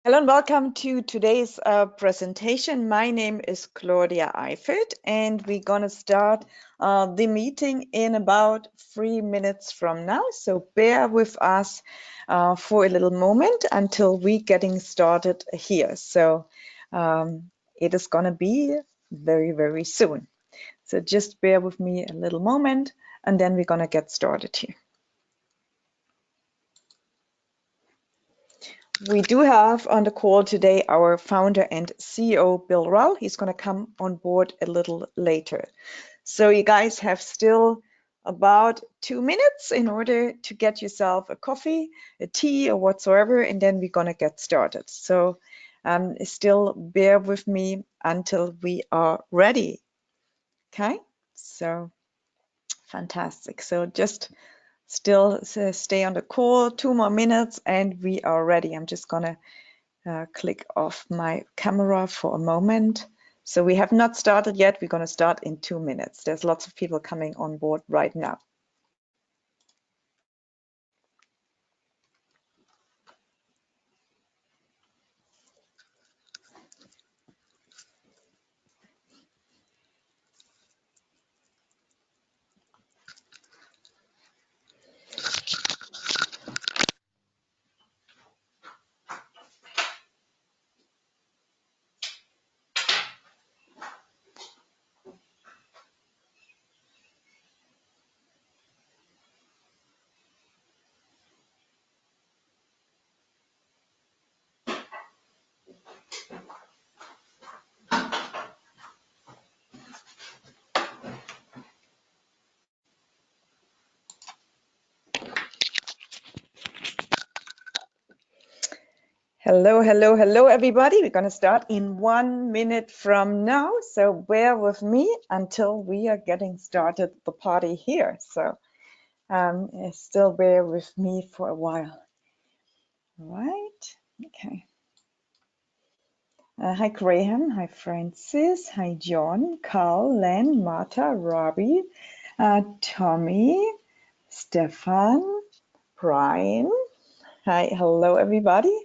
Hello and welcome to today's presentation. My name is Claudia Eifert and we're going to start the meeting in about 3 minutes from now. So bear with us for a little moment until we're getting started here. So it is going to be very, very soon. So just bear with me a little moment and then we're going to get started here. We do have on the call today our founder and CEO, Bill Rao. He's going to come on board a little later. So you guys have still about 2 minutes in order to get yourself a coffee, a tea, or whatsoever, and then we're going to get started. So still bear with me until we are ready. Okay, so fantastic. So just still stay on the call, 2 more minutes, and we are ready. I'm just going to click off my camera for a moment. So we have not started yet. We're going to start in 2 minutes. There's lots of people coming on board right now. Hello, hello, hello, everybody. We're going to start in 1 minute from now. So bear with me until we are getting started the party here. So still bear with me for a while. All right. Okay. Hi, Graham. Hi, Francis. Hi, John, Carl, Len, Marta, Robbie, Tommy, Stefan, Brian. Hi, hello, everybody.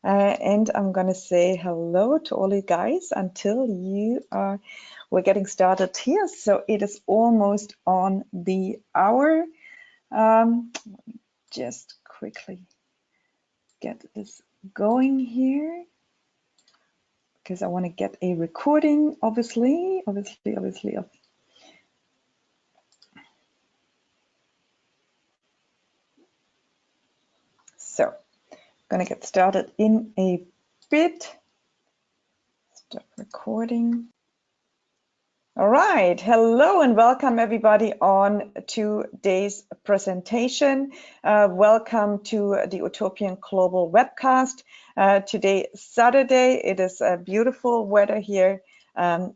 And I'm going to say hello to all you guys until we're getting started here. So it is almost on the hour. Just quickly get this going here because I want to get a recording, obviously. So I'm going to get started in a bit. Stop recording. All right, hello and welcome everybody on today's presentation. Welcome to the Utopian Global webcast. Today, Saturday, it is beautiful weather here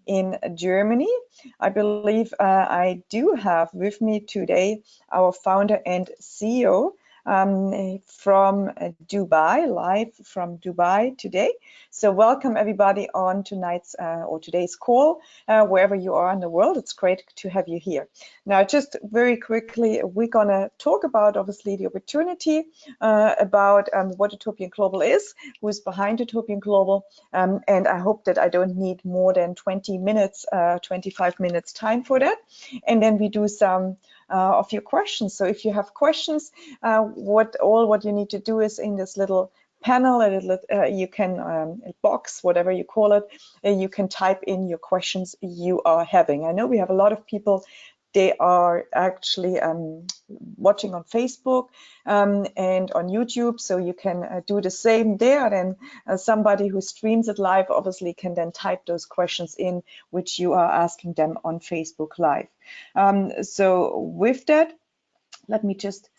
in Germany. I believe I do have with me today our founder and CEO from Dubai, live from Dubai today. So welcome everybody on tonight's or today's call, wherever you are in the world. It's great to have you here. Now, just very quickly, we're gonna talk about obviously the opportunity, about what Utopian Global is, who is behind Utopian Global, and I hope that I don't need more than 20 minutes, 25 minutes time for that. And then we do some of your questions. So if you have questions, what you need to do is in this little panel, you can box, whatever you call it, you can type in your questions you are having. I know we have a lot of people, they are actually watching on Facebook and on YouTube, so you can do the same there. Then somebody who streams it live obviously can then type those questions in, which you are asking them on Facebook Live. So with that, let me just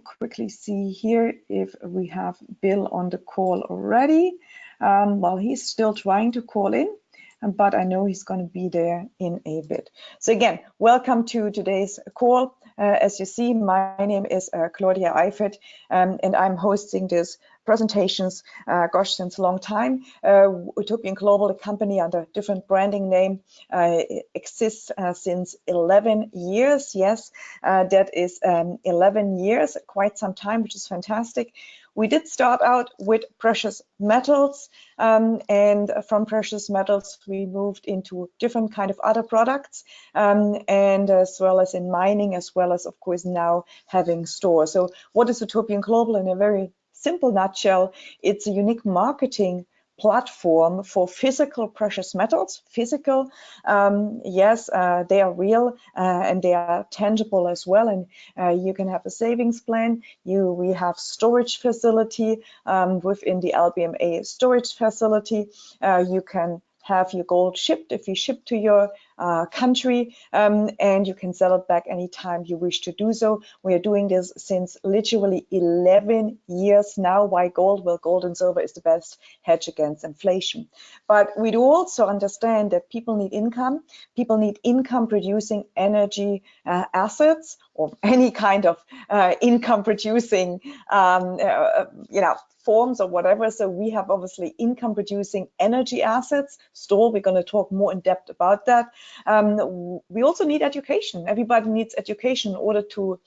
quickly see here if we have Bill on the call already. Well, he's still trying to call in, but I know he's going to be there in a bit. So again, welcome to today's call. As you see, my name is Claudia Eifert, and I'm hosting this presentations, gosh, since a long time. Utopian Global, a company under different branding name, exists since 11 years. Yes, that is 11 years, quite some time, which is fantastic. We did start out with precious metals, and from precious metals we moved into different kind of other products, and as well as in mining, as well as of course now having stores. So what is Utopian Global in a very simple nutshell? It's a unique marketing platform for physical precious metals. Physical, yes, they are real and they are tangible as well, and you can have a savings plan. We have storage facility within the LBMA storage facility. You can have your gold shipped if you ship to your country, and you can sell it back anytime you wish to do so. We are doing this since literally 11 years now. Why gold? Well, gold and silver is the best hedge against inflation. But we do also understand that people need income. People need income producing energy assets, or any kind of income producing forms or whatever. So we have obviously income producing energy assets stored. We're going to talk more in depth about that. We also need education. Everybody needs education in order to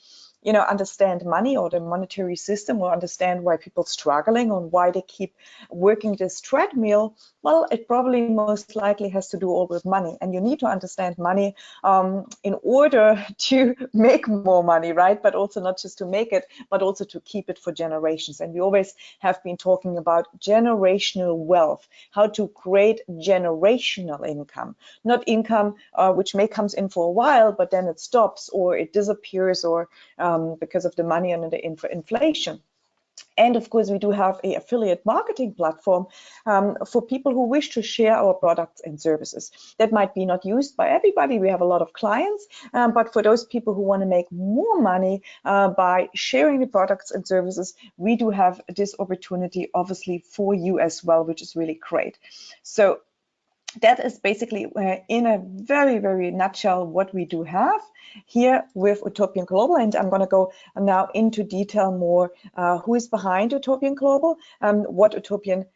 understand money or the monetary system, or understand why people are struggling and why they keep working this treadmill. Well, it probably most likely has to do all with money, and you need to understand money in order to make more money, right? But also not just to make it, but also to keep it for generations. And we always have been talking about generational wealth, how to create generational income, not income which may comes in for a while, but then it stops or it disappears, or because of the money and the inflation. And of course, we do have an affiliate marketing platform for people who wish to share our products and services. That might be not used by everybody. We have a lot of clients, but for those people who want to make more money by sharing the products and services, we do have this opportunity, obviously, for you as well, which is really great. So that is basically in a very, very nutshell what we do have here with Utopian Global. And I'm going to go now into detail more who is behind Utopian Global, what Utopian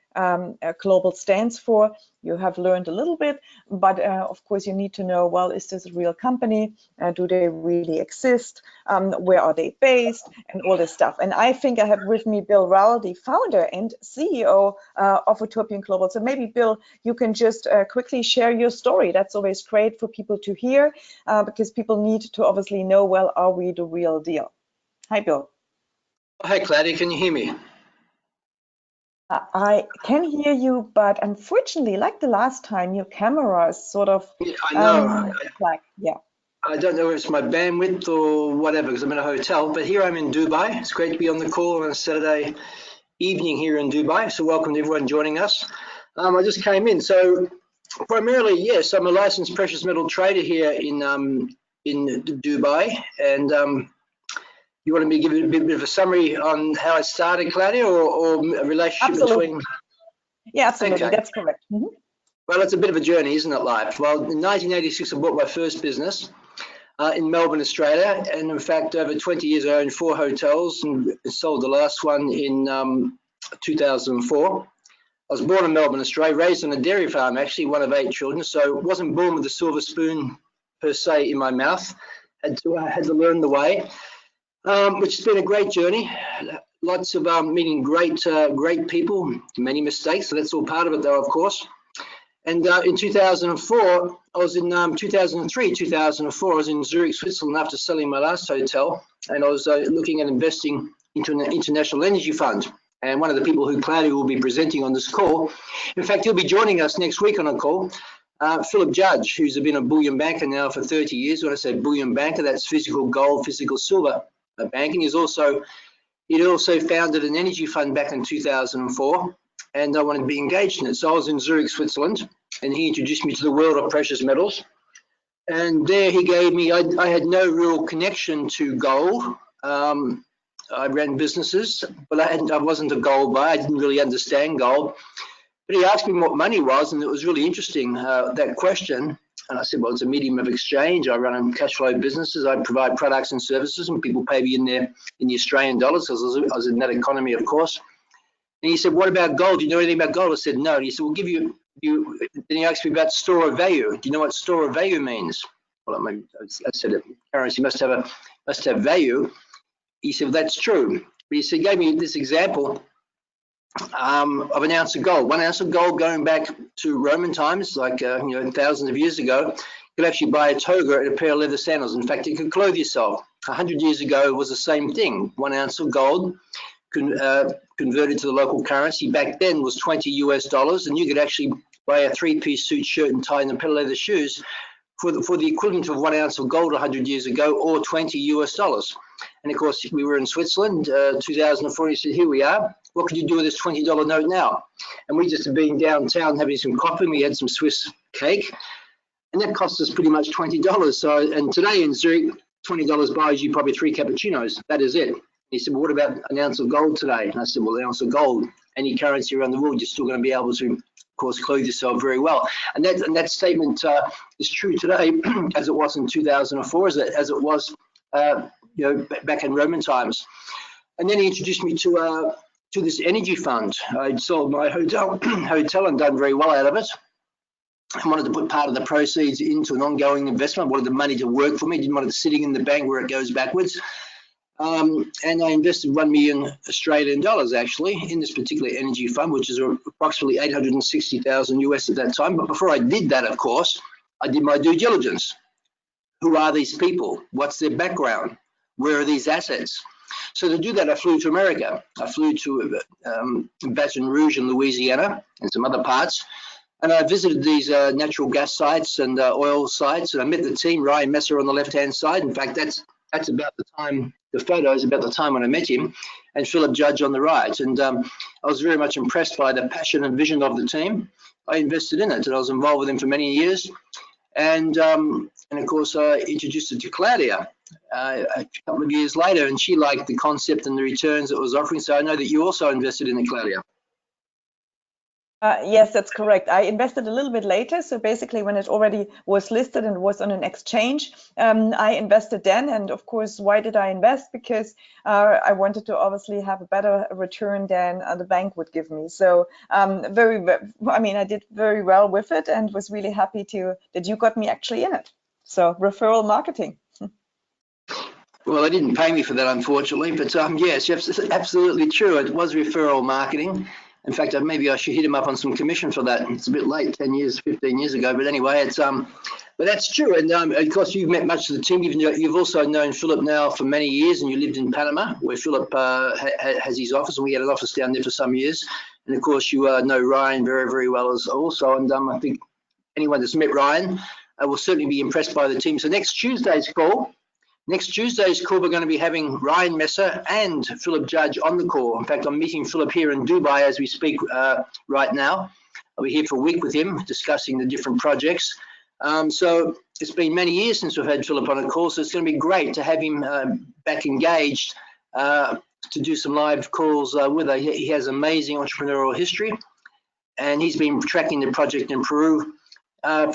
Global stands for. You have learned a little bit, but of course you need to know, well, is this a real company? Do they really exist? Where are they based? And all this stuff. And I think I have with me Bill Rowell, the founder and CEO of Utopian Global. So maybe, Bill, you can just quickly share your story. That's always great for people to hear, because people need to obviously know, well, are we the real deal? Hi, Bill. Hi, Claudia, can you hear me? I can hear you, but unfortunately, like the last time, your camera is sort of I know. black. Yeah. I don't know if it's my bandwidth or whatever, because I'm in a hotel, but here I'm in Dubai. It's great to be on the call on a Saturday evening here in Dubai. So welcome to everyone joining us. I just came in. So primarily, yes, I'm a licensed precious metal trader here in Dubai, and you want me to give you a bit of a summary on how I started, Claudia, or a relationship between? Yeah, absolutely. Okay. That's correct. Mm-hmm. Well, it's a bit of a journey, isn't it, life? Well, in 1986, I bought my first business in Melbourne, Australia. And in fact, over 20 years, I owned 4 hotels and sold the last one in 2004. I was born in Melbourne, Australia, raised on a dairy farm, actually, one of 8 children. So wasn't born with a silver spoon, per se, in my mouth. I had to learn the way. Which has been a great journey. Lots of meeting great people, many mistakes. So that's all part of it, though, of course. And in 2004, I was in 2003, 2004, I was in Zurich, Switzerland after selling my last hotel, and I was looking at investing into an international energy fund. And one of the people who Claudia will be presenting on this call, in fact, he'll be joining us next week on a call. Philip Judge, who's been a bullion banker now for 30 years. When I say bullion banker, that's physical gold, physical silver banking. He'd also founded an energy fund back in 2004, and I wanted to be engaged in it. So I was in Zurich, Switzerland, and he introduced me to the world of precious metals. And there he gave me, I had no real connection to gold. I ran businesses, but I wasn't a gold buyer. I didn't really understand gold. But he asked me what money was, and it was really interesting, that question. And I said, well, it's a medium of exchange. I run cash flow businesses. I provide products and services, and people pay me in the Australian dollars, because I was in that economy, of course. And he said, what about gold? Do you know anything about gold? I said, no. And he said, we'll give you. Then he asked me about store of value. Do you know what store of value means? Well, I said currency must have value. He said, well, that's true. But he said, gave me this example of an ounce of gold. 1 ounce of gold going back to Roman times, like thousands of years ago, you could actually buy a toga and a pair of leather sandals. In fact, you could clothe yourself. 100 years ago, it was the same thing. 1 ounce of gold converted to the local currency back then was $20 US, and you could actually buy a 3-piece suit, shirt and tie and a pair of leather shoes for the equivalent of 1 ounce of gold 100 years ago, or $20 US. And of course, we were in Switzerland, 2004. He said, here we are. What could you do with this $20 note now? And we just had been downtown having some coffee, and we had some Swiss cake, and that cost us pretty much $20. So, and today in Zurich, $20 buys you probably 3 cappuccinos. That is it. He said, well, what about an ounce of gold today? And I said, well, an ounce of gold, any currency around the world, you're still going to be able to, of course, clothe yourself very well. And that statement is true today, as it was in 2004, as it was, back in Roman times. And then he introduced me to this energy fund. I'd sold my hotel and done very well out of it. I wanted to put part of the proceeds into an ongoing investment. I wanted the money to work for me. Didn't want it sitting in the bank where it goes backwards. And I invested 1 million Australian dollars actually in this particular energy fund, which is approximately 860,000 US at that time. But before I did that, of course, I did my due diligence. Who are these people? What's their background? Where are these assets? So to do that, I flew to America. I flew to Baton Rouge in Louisiana and some other parts. And I visited these natural gas sites and oil sites. And I met the team, Ryan Messer on the left-hand side. In fact, that's about the time, the photo is about the time when I met him, and Philip Judge on the right. And I was very much impressed by the passion and vision of the team. I invested in it, and I was involved with them for many years. And of course, I introduced it to Claudia a couple of years later, and she liked the concept and the returns it was offering. So I know that you also invested in it, Claudia. Yes, that's correct. I invested a little bit later. So basically when it already was listed and was on an exchange, I invested then. And of course, why did I invest? Because I wanted to obviously have a better return than the bank would give me. So I did very well with it and was really happy that you got me actually in it. So referral marketing. Well, they didn't pay me for that, unfortunately. But yes, absolutely true. It was referral marketing. In fact, maybe I should hit him up on some commission for that. It's a bit late, 10 years, 15 years ago. But anyway, it's but that's true. And of course, you've met much of the team. You've also known Philip now for many years, and you lived in Panama, where Philip has his office, and we had an office down there for some years. And of course, you know Ryan very, very well as also. And I think anyone that's met Ryan will certainly be impressed by the team. So next Tuesday's call, we're going to be having Ryan Messer and Philip Judge on the call. In fact, I'm meeting Philip here in Dubai as we speak right now. I'll be here for a week with him discussing the different projects. So it's been many years since we've had Philip on a call, so it's going to be great to have him back engaged to do some live calls with us. He has amazing entrepreneurial history, and he's been tracking the project in Peru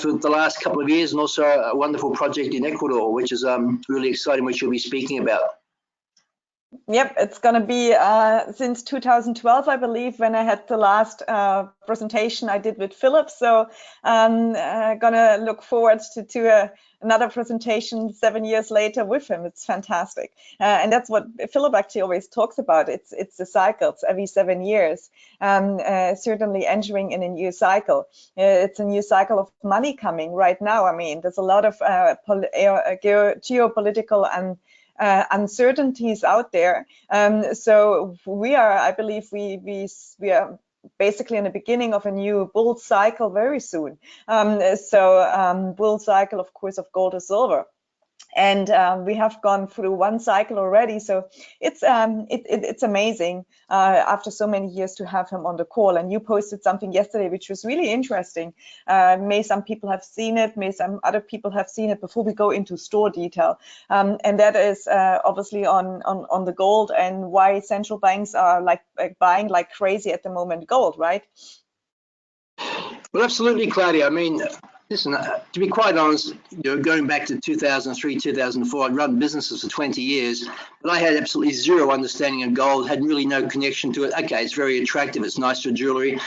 for the last couple of years, and also a wonderful project in Ecuador, which is really exciting, which you'll be speaking about. Yep, it's going to be since 2012, I believe, when I had the last presentation I did with Philip. So I'm going to look forward to another presentation 7 years later with him. It's fantastic. And that's what Philip actually always talks about. It's the cycles every 7 years, certainly entering in a new cycle. It's a new cycle of money coming right now. I mean, there's a lot of geopolitical and uncertainties out there. So I believe we are basically in the beginning of a new bull cycle very soon. Bull cycle, of course, of gold or silver. And we have gone through one cycle already, so it's amazing after so many years to have him on the call. And you posted something yesterday which was really interesting. May some people have seen it, may some other people have seen it before we go into store detail. And that is obviously on the gold and why central banks are like buying like crazy at the moment gold, right? Well, absolutely, Claudia. I mean, Listen, to be quite honest, going back to 2003, 2004, I'd run businesses for 20 years, but I had absolutely zero understanding of gold, had really no connection to it. Okay, it's very attractive, it's nice for jewelry,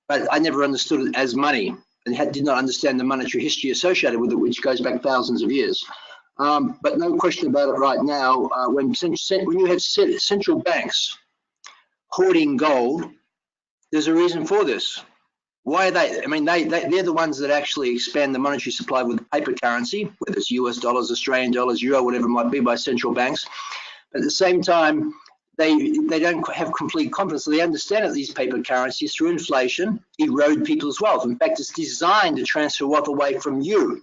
but I never understood it as money and did not understand the monetary history associated with it, which goes back thousands of years. But no question about it right now, when you have central banks hoarding gold, there's a reason for this. Why are they? I mean, they're the ones that actually expand the monetary supply with paper currency, whether it's US dollars, Australian dollars, euro, whatever it might be, by central banks. But at the same time, they don't have complete confidence. So they understand that these paper currencies, through inflation, erode people's wealth. In fact, it's designed to transfer wealth away from you.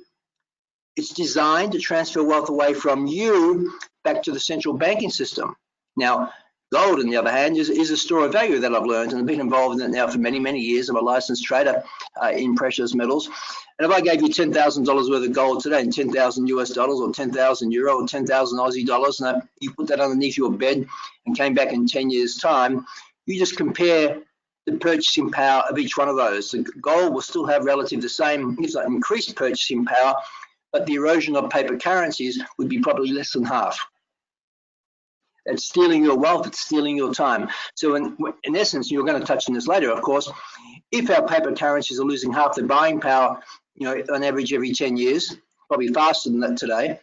It's designed to transfer wealth away from you back to the central banking system. Now, gold, on the other hand, is a store of value that I've learned, and I've been involved in it now for many, many years. I'm a licensed trader in precious metals. And if I gave you $10,000 worth of gold today, and 10,000 US dollars or 10,000 euro or 10,000 Aussie dollars, and you put that underneath your bed and came back in 10 years' time, you just compare the purchasing power of each one of those. The gold will still have relative the same, it's like increased purchasing power, but the erosion of paper currencies would be probably less than half. It's stealing your wealth, it's stealing your time. So in essence, you're going to touch on this later, of course, if our paper currencies are losing half their buying power, on average every 10 years, probably faster than that today,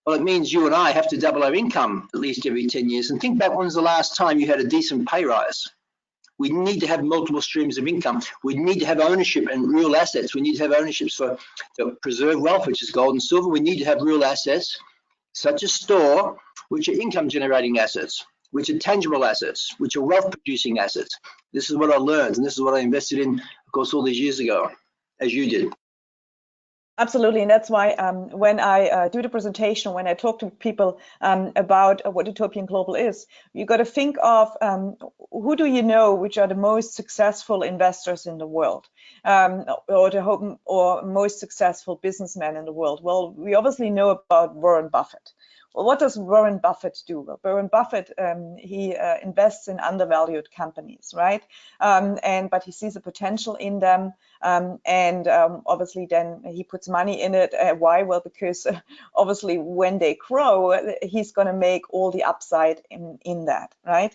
well, it means you and I have to double our income at least every 10 years. And think back, when's the last time you had a decent pay rise? We need to have multiple streams of income. We need to have ownership and real assets. We need to have ownerships to preserve wealth, which is gold and silver. We need to have real assets, such as store, which are income generating assets, which are tangible assets, which are wealth producing assets. This is what I learned, and this is what I invested in, of course, all these years ago, as you did. Absolutely, and that's why when I do the presentation, when I talk to people about what Utopian Global is, you got to think of who do you know which are the most successful investors in the world, or most successful businessmen in the world. Well, we obviously know about Warren Buffett. Well, what does Warren Buffett do? Well, Warren Buffett, he invests in undervalued companies, right? But he sees a potential in them, obviously then he puts money in it. Why? Well, because obviously when they grow, he's going to make all the upside in that, right?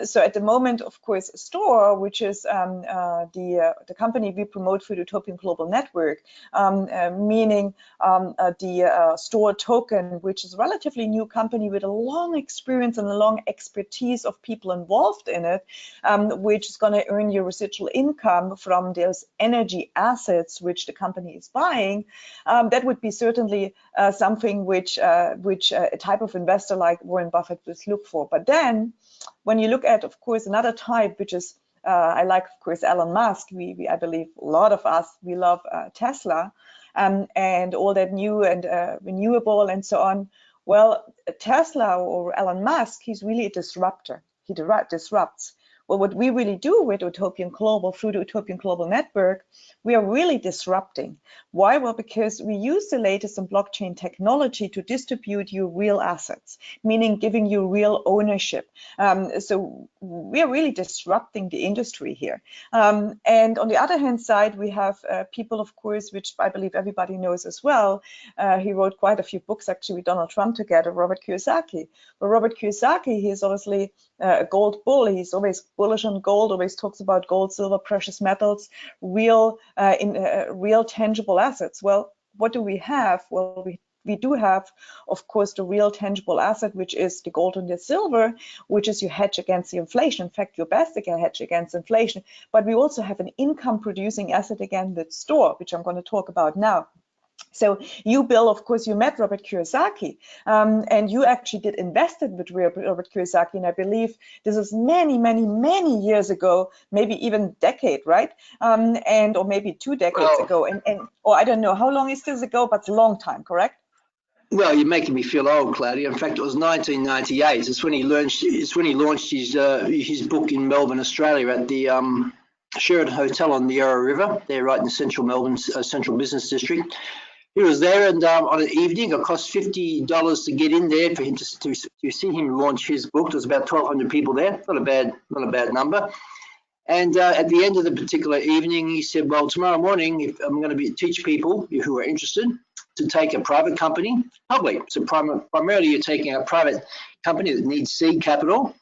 So at the moment, of course, Store, which is the company we promote for the Utopian Global Network, meaning the Store token, which is relatively new company with a long experience and a long expertise of people involved in it, which is going to earn you residual income from those energy assets which the company is buying. That would be certainly something which a type of investor like Warren Buffett would look for. But then when you look at, of course, another type, which is I like, of course, Elon Musk. I believe a lot of us, we love Tesla and all that new and renewable and so on. Well, Tesla or Elon Musk, he's really a disruptor. He disrupts. Well, what we really do with Utopian Global, through the Utopian Global Network, we are really disrupting. Why? Well, because we use the latest in blockchain technology to distribute you real assets, meaning giving you real ownership. So we are really disrupting the industry here. And on the other hand side, we have people, of course, which I believe everybody knows as well. He wrote quite a few books, actually, with Donald Trump together, Robert Kiyosaki. But Robert Kiyosaki, he is obviously a gold bull. He's always bullish on gold, always talks about gold, silver, precious metals, real tangible assets. Well, what do we have? Well, we do have, of course, the real tangible asset, which is the gold and the silver, which is your hedge against the inflation. In fact, your best hedge against inflation. But we also have an income producing asset again, with Store, which I'm going to talk about now. So you, Bill, of course, you met Robert Kiyosaki, and you actually did invested with Robert Kiyosaki, and I believe this is many, many, many years ago, maybe even decade, right? Or maybe 2 decades ago, or I don't know how long is this ago, but it's a long time, correct? Well, you're making me feel old, Claudia. In fact, it was 1998. It's when he launched his book in Melbourne, Australia, at the Sheraton Hotel on the Yarra River. There, right in the central Melbourne central business district. He was there, and on an evening, it cost $50 to get in there for him to see him launch his book. There was about 1,200 people there. Not a bad number. And at the end of the particular evening, he said, well, tomorrow morning, I'm going to teach people who are interested to take a private company public. So primarily you're taking a private company that needs seed capital.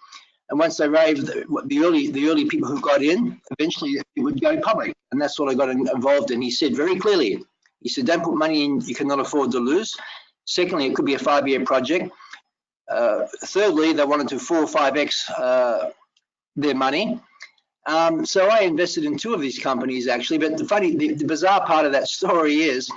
And once they raised the early people who got in, eventually it would go public. And that's what I got involved in. He said very clearly, he said, don't put money in you cannot afford to lose. Secondly, it could be a 5-year project. Thirdly, they wanted to 4 or 5x their money. So I invested in 2 of these companies actually, but the bizarre part of that story is,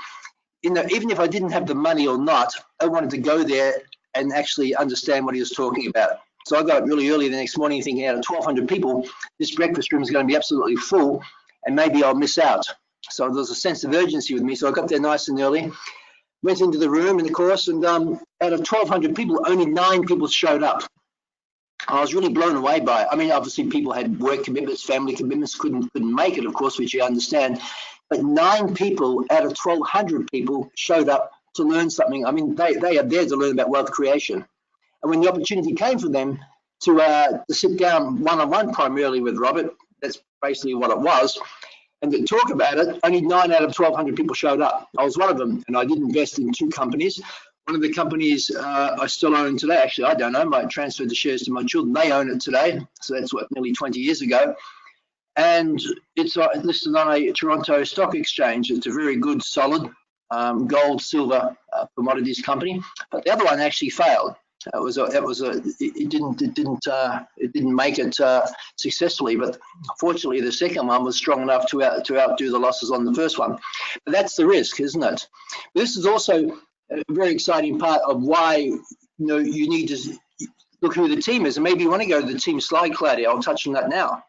even if I didn't have the money or not, I wanted to go there and actually understand what he was talking about. So I got up really early the next morning thinking, out of 1,200 people, this breakfast room is going to be absolutely full and maybe I'll miss out. So there was a sense of urgency with me. So I got there nice and early, went into the room in the course, and out of 1,200 people, only 9 people showed up. I was really blown away by it. I mean, obviously people had work commitments, family commitments, couldn't make it, of course, which you understand. But 9 people out of 1,200 people showed up to learn something. I mean, they are there to learn about wealth creation. And when the opportunity came for them to sit down one-on-one primarily with Robert, that's basically what it was, and to talk about it, only 9 out of 1,200 people showed up. I was one of them, and I did invest in 2 companies. One of the companies I still own today, actually, I don't know, I transferred the shares to my children. They own it today, so that's what, nearly 20 years ago. And it's listed on a Toronto Stock Exchange. It's a very good, solid gold, silver commodities company. But the other one actually failed. It didn't make it successfully. But fortunately, the second one was strong enough to outdo the losses on the first one. But that's the risk, isn't it? This is also a very exciting part of why you need to look who the team is, and maybe you want to go to the team slide, Claudia. I'll touch on that now,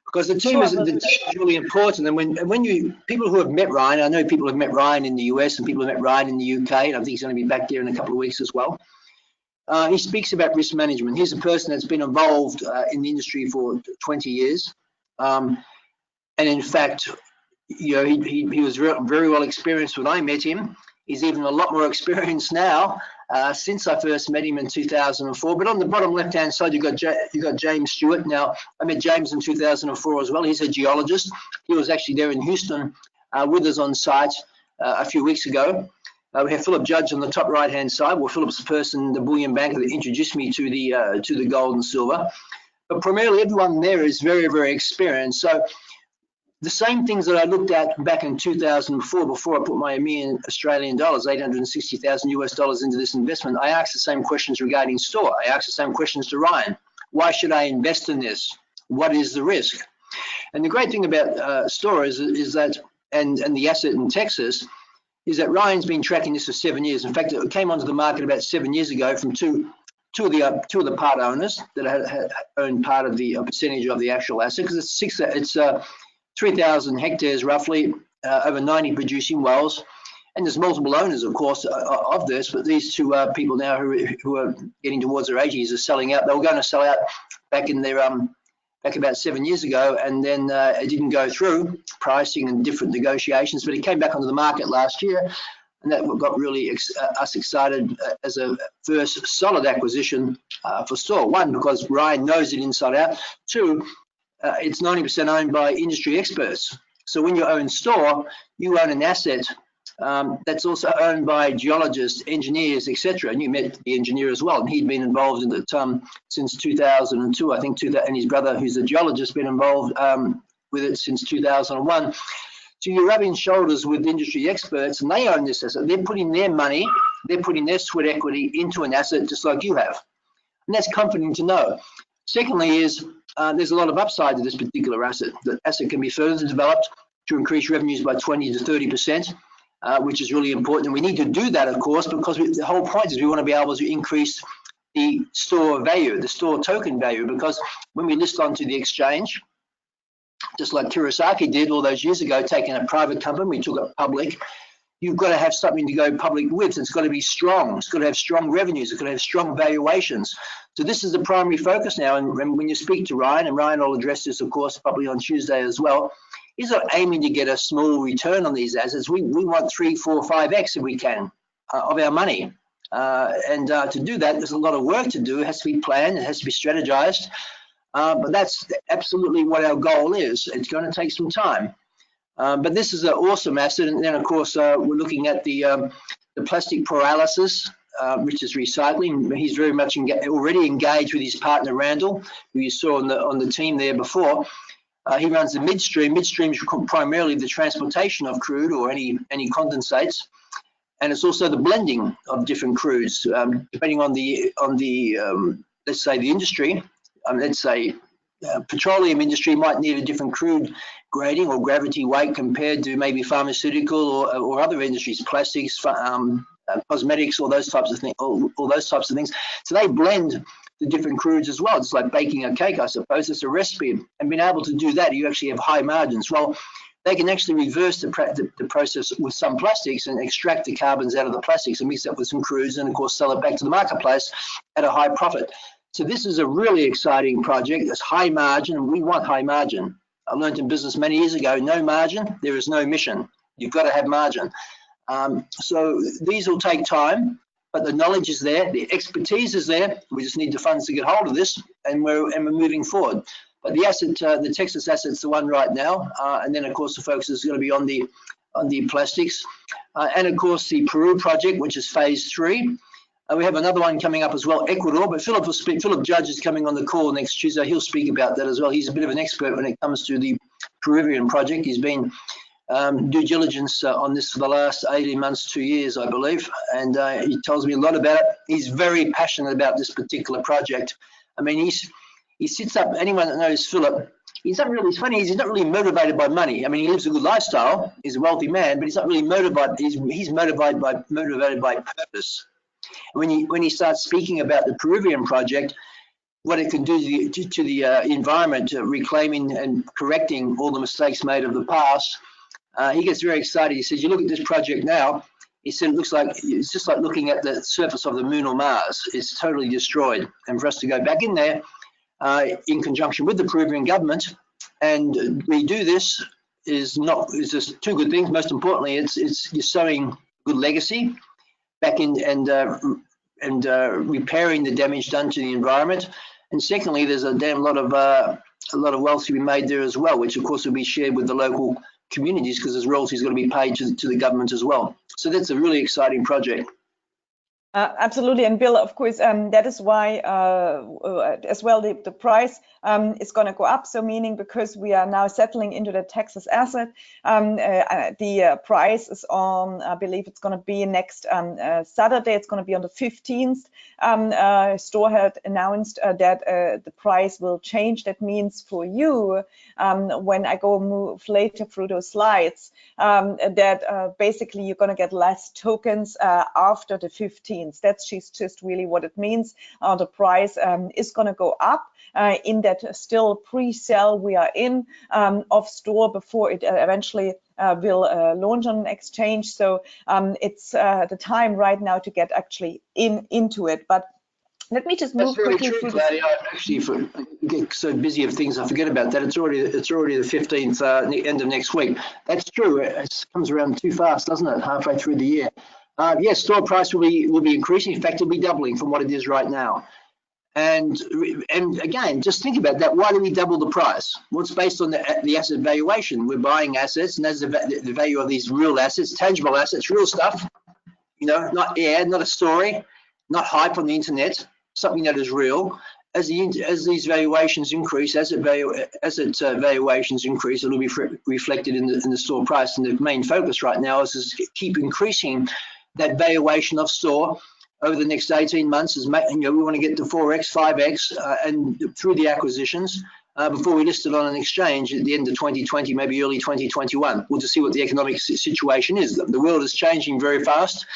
because the team is really important. And when people who have met Ryan, I know people have met Ryan in the US and people have met Ryan in the UK, and I think he's going to be back there in a couple of weeks as well. He speaks about risk management. He's a person that's been involved in the industry for 20 years, and in fact, he was very well experienced when I met him. He's even a lot more experienced now since I first met him in 2004. But on the bottom left-hand side, you got James Stewart. Now, I met James in 2004 as well. He's a geologist. He was actually there in Houston with us on site a few weeks ago. We have Philip Judge on the top right-hand side. Well, Philip's the person, the bullion banker that introduced me to the gold and silver. But primarily, everyone there is very, very experienced. So the same things that I looked at back in 2004, before I put my $1 million Australian dollars, $860,000 US into this investment, I asked the same questions regarding Store. I asked the same questions to Ryan. Why should I invest in this? What is the risk? And the great thing about Store is that, and the asset in Texas, is that Ryan's been tracking this for 7 years. In fact, it came onto the market about 7 years ago from two of the part owners that had owned part of the percentage of the actual asset, because it's 3,000 hectares roughly, over 90 producing wells, and there's multiple owners, of course, of this. But these 2 people now who are getting towards their 80s are selling out. They were going to sell out back in their back about 7 years ago, and then it didn't go through pricing and different negotiations. But it came back onto the market last year, and that got really us excited as a first solid acquisition for Store. 1, because Ryan knows it inside out. 2, it's 90% owned by industry experts. So when you own Store, you own an asset that's also owned by geologists, engineers, etc. And you met the engineer as well, and he'd been involved in it since 2002, I think. And his brother, who's a geologist, been involved with it since 2001. So you're rubbing shoulders with industry experts, and they own this asset. They're putting their money, they're putting their sweat equity into an asset just like you have, and that's comforting to know. Secondly is there's a lot of upside to this particular asset. The asset can be further developed to increase revenues by 20 to 30%, which is really important. And we need to do that, of course, because the whole point is we want to be able to increase the Store value, the Store token value, because when we list onto the exchange, just like Kurosaki did all those years ago, taking a private company, we took it public. You've got to have something to go public with. It's got to be strong. It's got to have strong revenues. It's got to have strong valuations. So this is the primary focus now. And when you speak to Ryan, and Ryan will address this, of course, probably on Tuesday as well, he's not aiming to get a small return on these assets. We want 3, 4, 5x if we can of our money. And to do that, there's a lot of work to do. It has to be planned. It has to be strategized. But that's absolutely what our goal is. It's going to take some time. But this is an awesome asset. And then, of course, we're looking at the plastic pyrolysis, which is recycling. He's very much already engaged with his partner, Randall, who you saw on the team there before. He runs the midstream. Midstream is primarily the transportation of crude or any condensates. And it's also the blending of different crudes, depending on the let's say the industry. Let's say petroleum industry might need a different crude grading or gravity weight compared to maybe pharmaceutical or other industries, plastics, cosmetics, all those types of things. All those types of things. So they blend the different crudes as well. It's like baking a cake, I suppose. It's a recipe, and being able to do that, you actually have high margins. Well, they can actually reverse the process with some plastics and extract the carbons out of the plastics and mix it with some crudes and, of course, sell it back to the marketplace at a high profit. So this is a really exciting project. It's high margin, and we want high margin. I learned in business many years ago, no margin, there is no mission. You've got to have margin. So these will take time, but the knowledge is there, the expertise is there. We just need the funds to get hold of this, and we're moving forward. But the asset, the Texas asset's the one right now, and then of course the focus is going to be on the plastics, and of course the Peru project, which is phase 3. We have another one coming up as well, Ecuador, but Philip will speak. Philip Judge is coming on the call next Tuesday. He'll speak about that as well. He's a bit of an expert when it comes to the Peruvian project. He's been due diligence on this for the last 18 months, 2 years, I believe, and he tells me a lot about it. He's very passionate about this particular project. I mean, he sits up, anyone that knows Philip, he's not really, it's funny, he's not really motivated by money. I mean, he lives a good lifestyle, he's a wealthy man, but he's not really motivated, he's motivated by purpose. When he starts speaking about the Peruvian project, what it can do to the environment, reclaiming and correcting all the mistakes made of the past, he gets very excited. He says, you look at this project now, he said, it looks like, it's just like looking at the surface of the moon or Mars. It's totally destroyed. And for us to go back in there, in conjunction with the Peruvian government, and redo this is just two good things. Most importantly, it's you're sowing good legacy back in and repairing the damage done to the environment. And secondly, there's a damn lot of wealth to be made there as well, which of course will be shared with the local communities because there's royalties going to be paid to the government as well. So that's a really exciting project. Absolutely, and Bill, of course, that is why as well the price is going to go up. So meaning because we are now settling into the Texas asset, the price is on, I believe it's going to be next Saturday. It's going to be on the 15th. Store had announced that the price will change. That means for you, when I move later through those slides, that basically you're going to get less tokens after the 15th. That's just really what it means. The price is going to go up in that still pre-sale we are in of Store before it eventually will launch on an exchange. So it's the time right now to get actually into it. But let me just move quickly through. Claudia. I actually get so busy of things I forget about that. It's already the 15th, end of next week. That's true. It comes around too fast, doesn't it? Halfway through the year. Yes, Store price will be increasing. In fact, it'll be doubling from what it is right now. And again, just think about that. Why do we double the price? Well, it's based on the asset valuation. We're buying assets, and that's the value of these real assets, tangible assets, real stuff. You know, not a story, not hype on the internet. Something that is real. As these valuations increase, asset valuations increase, it'll be reflected in the Store price. And the main focus right now is to keep increasing that valuation of Store over the next 18 months. We want to get to 4x, 5x, and through the acquisitions before we list it on an exchange at the end of 2020, maybe early 2021. We'll just see what the economic situation is. The world is changing very fast,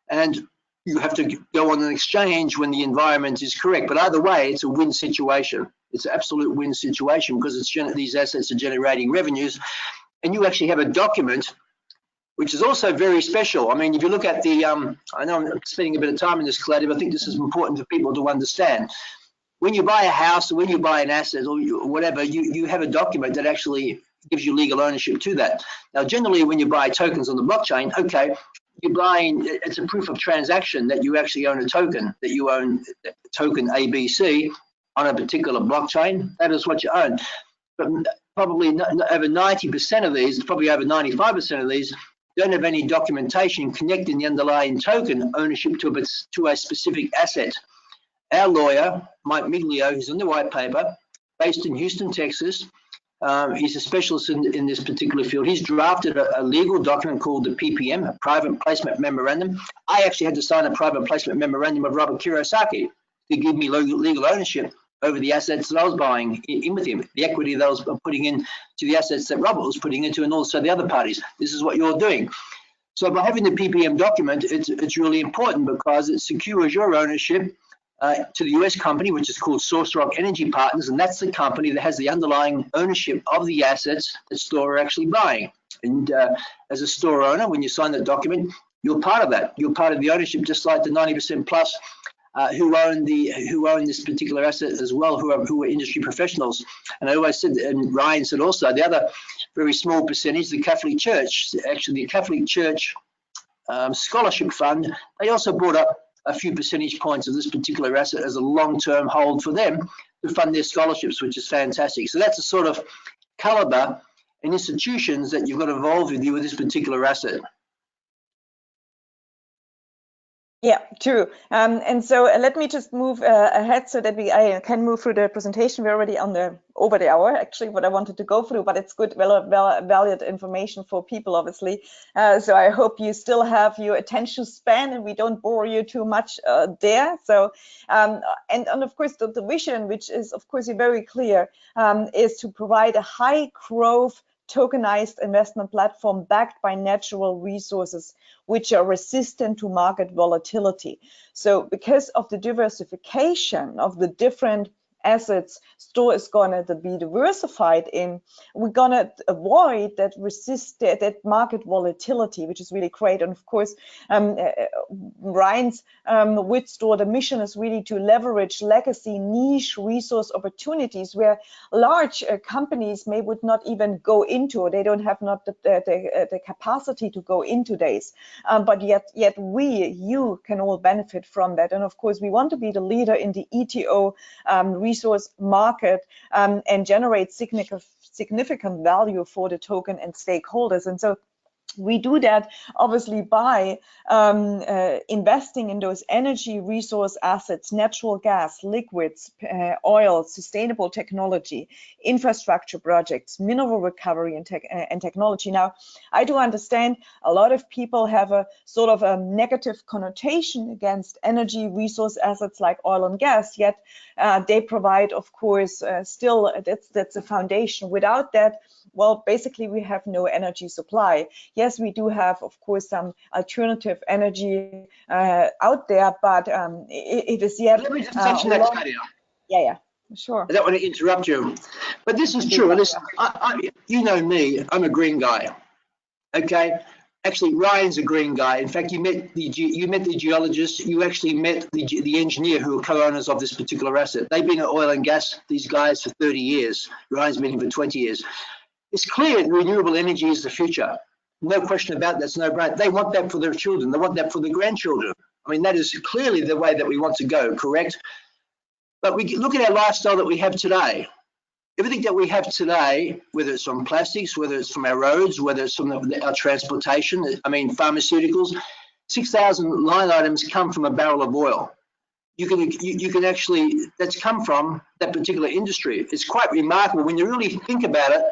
and you have to go on an exchange when the environment is correct. But either way, it's a win situation. It's an absolute win situation because these assets are generating revenues, and you actually have a document which is also very special. I mean, if you look at the, I know I'm spending a bit of time in this, Claudia, but I think this is important for people to understand. When you buy a house or when you buy an asset or whatever, you have a document that actually gives you legal ownership to that. Now, generally, when you buy tokens on the blockchain, okay, you're buying, it's a proof of transaction that you actually own a token, that you own token ABC, on a particular blockchain, that is what you own. But probably over 90% of these, probably over 95% of these, don't have any documentation connecting the underlying token ownership to a specific asset. Our lawyer, Mike Miglio, who's in the white paper, based in Houston, Texas, he's a specialist in this particular field. He's drafted a legal document called the PPM, a Private Placement Memorandum. I actually had to sign a private placement memorandum with Robert Kiyosaki to give me legal ownership over the assets that I was buying in with him, the equity that I was putting in to the assets that Robert was putting into, and also the other parties. This is what you're doing. So by having the PPM document, it's really important because it secures your ownership to the US company, which is called Source Rock Energy Partners, and that's the company that has the underlying ownership of the assets that Store are actually buying. And as a Store owner, when you sign that document, you're part of that. You're part of the ownership, just like the 90% plus who own this particular asset as well, who are industry professionals. And I always said, and Ryan said also, the other very small percentage, the Catholic Church, actually the Catholic Church Scholarship Fund, they also brought up a few percentage points of this particular asset as a long-term hold for them to fund their scholarships, which is fantastic. So that's the sort of caliber and institutions that you've got involved with you with this particular asset. Yeah, true. And so let me just move ahead so that I can move through the presentation. We're already over the hour, actually, what I wanted to go through, but it's good, valued information for people, obviously. So I hope you still have your attention span and we don't bore you too much there. So, and of course, the vision, which is, of course, very clear, is to provide a high growth tokenized investment platform backed by natural resources which are resistant to market volatility. So because of the diversification of the different assets Store is going to be diversified in, we're going to avoid that market volatility, which is really great. And of course, Ryan's with Store, the mission is really to leverage legacy niche resource opportunities where large companies would not even go into, or they don't have not the capacity to go into this. But yet you can all benefit from that. And of course, we want to be the leader in the ETO resource market and generate significant value for the token and stakeholders. And so we do that obviously by investing in those energy resource assets, natural gas, liquids, oil, sustainable technology, infrastructure projects, mineral recovery and technology. Now, I do understand a lot of people have a sort of a negative connotation against energy resource assets like oil and gas, yet they provide, of course, still that's a foundation. Without that, well, basically we have no energy supply. Yes, we do have, of course, some alternative energy out there, but it is yet. Let me just touch on that, Claudia. Yeah, sure. I don't want to interrupt you, but this is true. Listen, you know me, I'm a green guy. Okay, actually, Ryan's a green guy. In fact, you met the geologist. You actually met the engineer who are co-owners of this particular asset. They've been in oil and gas, these guys, for 30 years. Ryan's been in for 20 years. It's clear that renewable energy is the future. No question about that. That's no brainer. They want that for their children. They want that for their grandchildren. I mean, that is clearly the way that we want to go, correct? But we look at our lifestyle that we have today. Everything that we have today, whether it's from plastics, whether it's from our roads, whether it's from our transportation, I mean, pharmaceuticals, 6,000 line items come from a barrel of oil. You can actually, that's come from that particular industry. It's quite remarkable when you really think about it,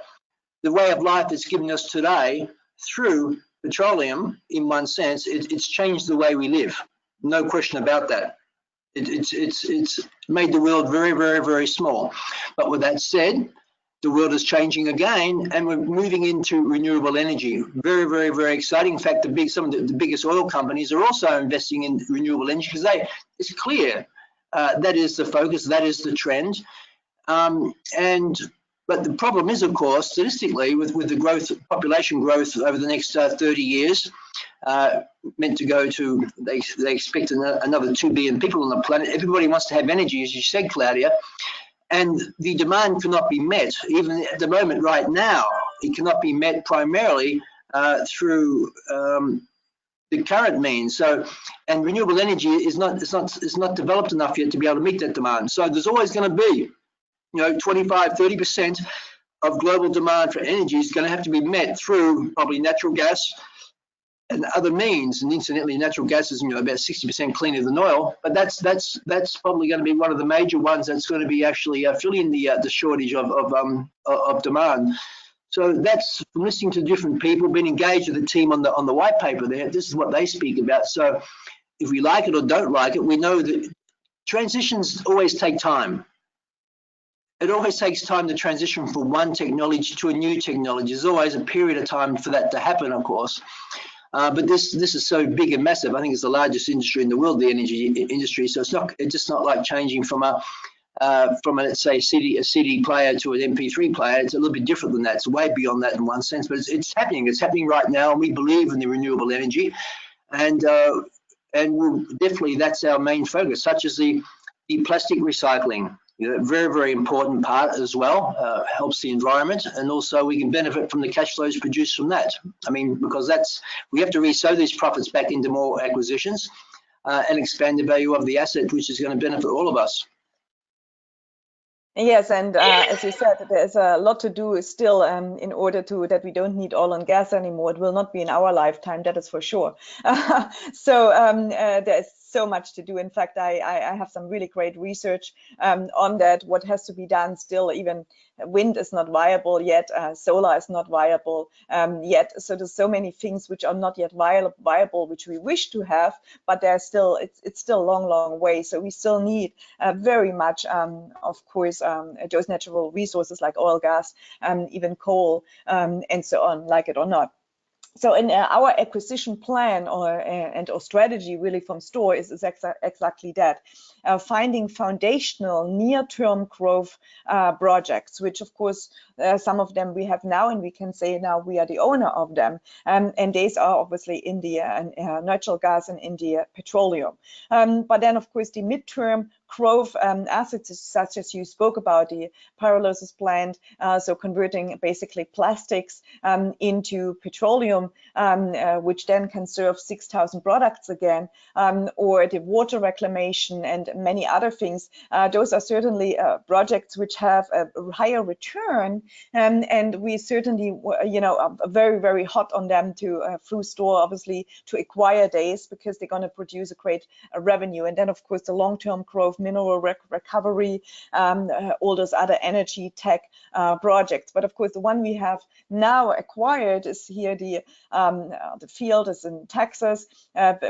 the way of life that's given us today through petroleum, in one sense, it's changed the way we live. No question about that. It's made the world very, very, very small. But with that said, the world is changing again, and we're moving into renewable energy. Very, very, very exciting. In fact, some of the biggest oil companies are also investing in renewable energy because it's clear that is the focus, that is the trend. But the problem is, of course, statistically, with the growth, population growth over the next 30 years, meant to go to, they expect another 2 billion people on the planet. Everybody wants to have energy, as you said, Claudia, and the demand cannot be met. Even at the moment, right now, it cannot be met primarily through the current means. So, and renewable energy is not developed enough yet to be able to meet that demand. So there's always going to be, 25, 30% of global demand for energy is going to have to be met through probably natural gas and other means. And incidentally, natural gas is about 60% cleaner than oil, but that's probably going to be one of the major ones that's going to be actually filling the shortage of demand. So that's from listening to different people, been engaged with the team on the white paper there. This is what they speak about. So if we like it or don't like it, we know that transitions always take time. It always takes time to transition from one technology to a new technology. There's always a period of time for that to happen, of course. But this is so big and massive. I think it's the largest industry in the world, the energy industry. So it's just not like changing from a let's say a CD player to an MP3 player. It's a little bit different than that. It's way beyond that in one sense, but it's happening. It's happening right now, and we believe in the renewable energy, and we'll definitely, that's our main focus, such as the plastic recycling. Very, very important part as well, helps the environment, and also we can benefit from the cash flows produced from that. I mean, because we have to resow these profits back into more acquisitions and expand the value of the asset, which is going to benefit all of us. Yes, and as you said, there's a lot to do still in order that we don't need oil and gas anymore. It will not be in our lifetime, that is for sure. So there's so much to do. In fact, I have some really great research on that, what has to be done still. Even wind is not viable yet, solar is not viable yet. So there's so many things which are not yet viable, which we wish to have, but they're still, it's still a long, long way. So we still need very much, of course, those natural resources like oil, gas, even coal, and so on, like it or not. So in our acquisition plan and strategy really from STOR is exactly that, finding foundational near-term growth projects, which of course some of them we have now, and we can say now we are the owner of them, and these are obviously in the natural gas and in the petroleum. But then of course the midterm growth assets such as you spoke about, the pyrolysis plant, so converting basically plastics into petroleum, which then can serve 6,000 products again, or the water reclamation and many other things. Those are certainly projects which have a higher return, and we certainly, are very, very hot on them through STOR, obviously, to acquire these because they're going to produce a great revenue. And then, of course, the long-term growth, mineral recovery, all those other energy tech projects. But of course, the one we have now acquired is here, the field is in Texas,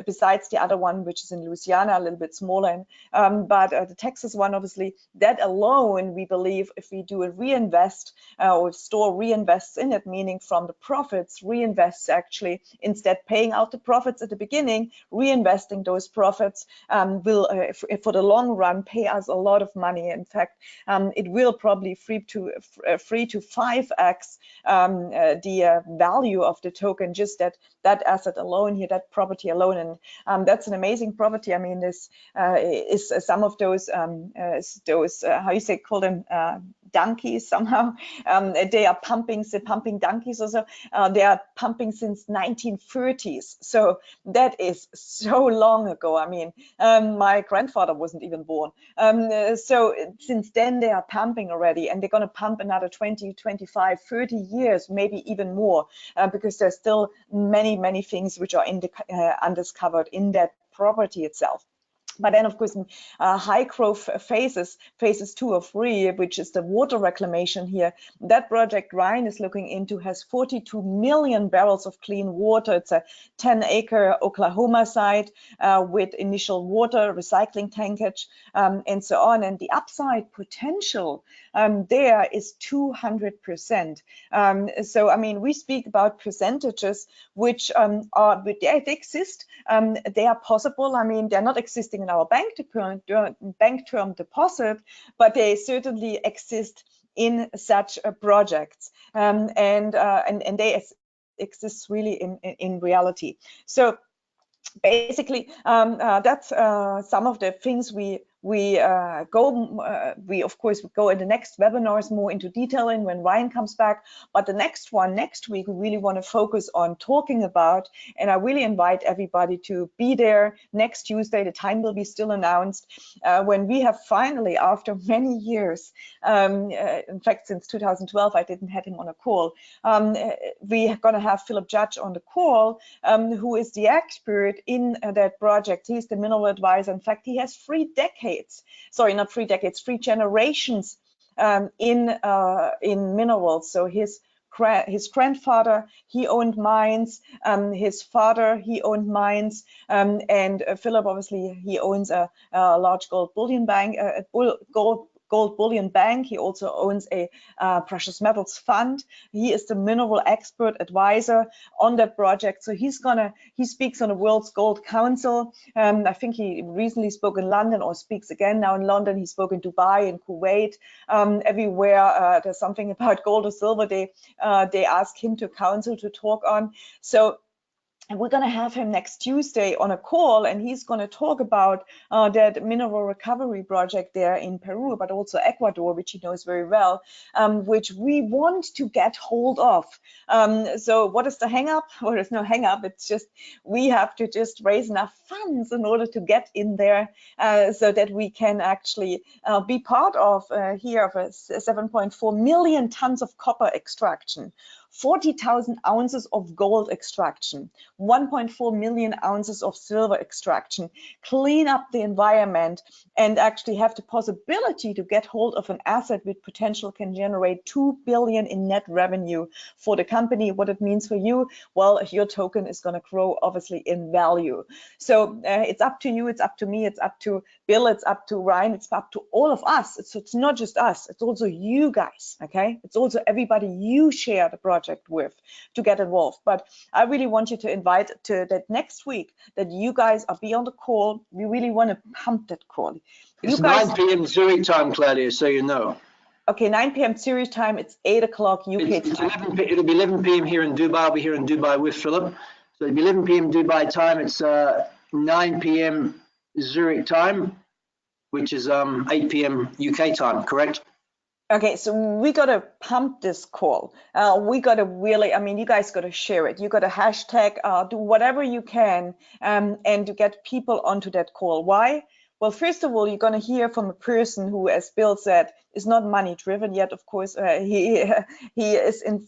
besides the other one, which is in Louisiana, a little bit smaller. But the Texas one, obviously, that alone, we believe if we do a reinvest, or if STOR reinvests in it, meaning from the profits, reinvests actually, instead paying out the profits at the beginning, reinvesting those profits will, for the long run, pay us a lot of money. In fact, it will probably 3 to 5x the value of the token, just that asset alone here, that property alone. And that's an amazing property. I mean, this is some of those how you say, call them donkeys somehow. They are pumping donkeys also. They are pumping since 1930s. So that is so long ago. I mean, my grandfather wasn't even born. So since then they are pumping already, and they're going to pump another 20, 25, 30 years, maybe even more, because there's still many things which are undiscovered in that property itself. But then, of course, high growth phases 2 or 3, which is the water reclamation here, that project Ryan is looking into has 42 million barrels of clean water. It's a 10-acre Oklahoma site with initial water recycling tankage and so on. And the upside potential there is 200%. So, I mean, we speak about percentages which they exist. They are possible. I mean, they're not existing in our bank term deposit, but they certainly exist in such projects, and they exist really in reality. So basically, that's some of the things we we of course go in the next webinars more into detailing when Ryan comes back. But the next one, next week, we really want to focus on talking about, and I really invite everybody to be there next Tuesday. The time will be still announced, when we have finally, after many years, in fact, since 2012, I didn't have him on a call. We are going to have Philip Judge on the call, who is the expert in that project. He's the mineral advisor. In fact, he has 3 decades, sorry, not 3 decades, 3 generations in minerals. So his grandfather, he owned mines. His father, he owned mines. And Philip, obviously, he owns a large gold bullion bank, gold bullion bank. He also owns a precious metals fund. He is the mineral expert advisor on that project. So he speaks on the World's Gold Council. I think he recently spoke in London, or speaks again now in London. He spoke in Dubai, in Kuwait, everywhere there's something about gold or silver, they ask him to counsel, to talk on. So, and we're going to have him next Tuesday on a call, and he's going to talk about that mineral recovery project there in Peru, but also Ecuador, which he knows very well, which we want to get hold of. So what is the hang up? Well, there's no hang up. It's just we have to just raise enough funds in order to get in there, so that we can actually be part of here of a 7.4 million tons of copper extraction, 40,000 ounces of gold extraction, 1.4 million ounces of silver extraction, clean up the environment, and actually have the possibility to get hold of an asset with potential can generate 2 billion in net revenue for the company. What it means for you, well, your token is going to grow obviously in value. So it's up to you, it's up to me, it's up to Bill, it's up to Ryan, it's up to all of us. It's not just us, it's also you guys, okay? It's also everybody you share the project with to get involved. But I really want you to invite to that next week, that you guys are be on the call. We really want to pump that call. It's 9 p.m. Zurich time, Claudia, so you know. Okay, 9 p.m. Zurich time. It's 8 o'clock UK time. It'll be 11 p.m. here in Dubai. I'll be here in Dubai with Philip. So it'll be 11 p.m. Dubai time. It's 9 p.m. Zurich time, which is 8 p.m. UK time, correct? Okay, so we got to pump this call. We got to really, I mean, you guys got to share it. You got to hashtag, do whatever you can, and to get people onto that call. Why? Well, first of all, you're going to hear from a person who, as Bill said, is not money driven yet. Of course, he is in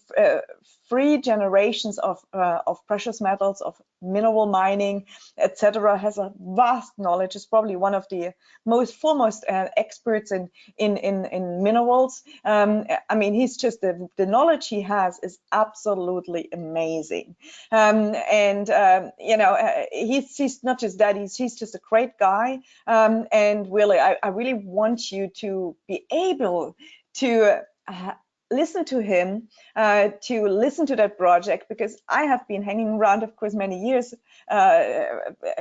3 generations of precious metals, of mineral mining, etc. Has a vast knowledge. Is probably one of the most foremost experts in minerals. I mean, he's just the knowledge he has is absolutely amazing. You know, he's not just that. He's just a great guy. And really, I really want you to be able to listen to him, to listen to that project, because I have been hanging around, of course, many years,